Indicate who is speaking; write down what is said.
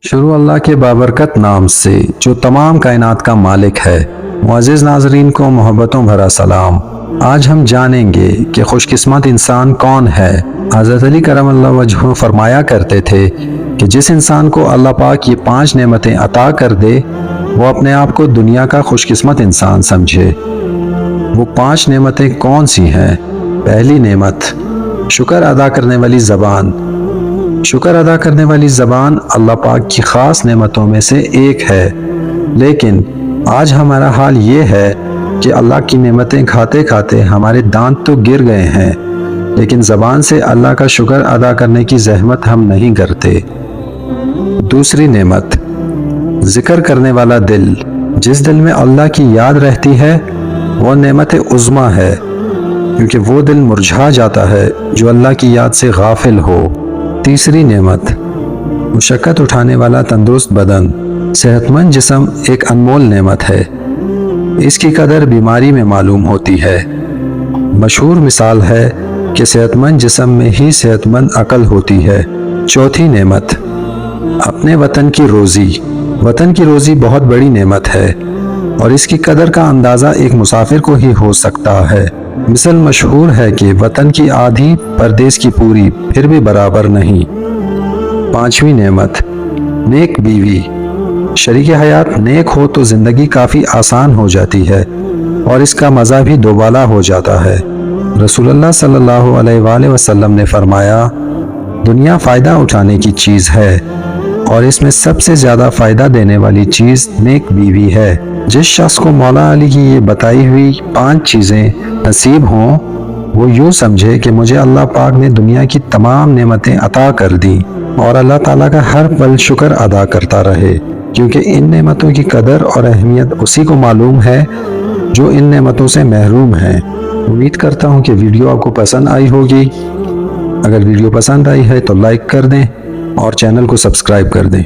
Speaker 1: شروع اللہ کے بابرکت نام سے جو تمام کائنات کا مالک ہے۔ معزز ناظرین کو محبتوں بھرا سلام۔ آج ہم جانیں گے کہ خوش قسمت انسان کون ہے۔ حضرت علی کرم اللہ وجہہ فرمایا کرتے تھے کہ جس انسان کو اللہ پاک یہ 5 نعمتیں عطا کر دے وہ اپنے آپ کو دنیا کا خوش قسمت انسان سمجھے۔ وہ 5 نعمتیں کون سی ہیں؟ پہلی نعمت شکر ادا کرنے والی زبان۔ شکر ادا کرنے والی زبان اللہ پاک کی خاص نعمتوں میں سے ایک ہے، لیکن آج ہمارا حال یہ ہے کہ اللہ کی نعمتیں کھاتے کھاتے ہمارے دانت تو گر گئے ہیں، لیکن زبان سے اللہ کا شکر ادا کرنے کی زحمت ہم نہیں کرتے۔ دوسری نعمت ذکر کرنے والا دل۔ جس دل میں اللہ کی یاد رہتی ہے وہ نعمت عظمیٰ ہے، کیونکہ وہ دل مرجھا جاتا ہے جو اللہ کی یاد سے غافل ہو۔ تیسری نعمت مشقت اٹھانے والا تندرست بدن۔ صحت مند جسم ایک انمول نعمت ہے، اس کی قدر بیماری میں معلوم ہوتی ہے۔ مشہور مثال ہے کہ صحت مند جسم میں ہی صحت مند عقل ہوتی ہے۔ چوتھی نعمت اپنے وطن کی روزی۔ وطن کی روزی بہت بڑی نعمت ہے اور اس کی قدر کا اندازہ ایک مسافر کو ہی ہو سکتا ہے۔ مثل مشہور ہے کہ وطن کی آدھی پردیس کی پوری پھر بھی برابر نہیں۔ پانچویں نعمت نیک بیوی۔ شریک حیات نیک ہو تو زندگی کافی آسان ہو جاتی ہے اور اس کا مزہ بھی دوبالا ہو جاتا ہے۔ رسول اللہ صلی اللہ علیہ وآلہ وسلم نے فرمایا، دنیا فائدہ اٹھانے کی چیز ہے اور اس میں سب سے زیادہ فائدہ دینے والی چیز نیک بیوی ہے۔ جس شخص کو مولا علی کی یہ بتائی ہوئی 5 چیزیں نصیب ہوں وہ یوں سمجھے کہ مجھے اللہ پاک نے دنیا کی تمام نعمتیں عطا کر دیں اور اللہ تعالیٰ کا ہر پل شکر ادا کرتا رہے، کیونکہ ان نعمتوں کی قدر اور اہمیت اسی کو معلوم ہے جو ان نعمتوں سے محروم ہیں۔ امید کرتا ہوں کہ ویڈیو آپ کو پسند آئی ہوگی۔ اگر ویڈیو پسند آئی ہے تو لائک کر دیں اور چینل کو سبسکرائب کر دیں۔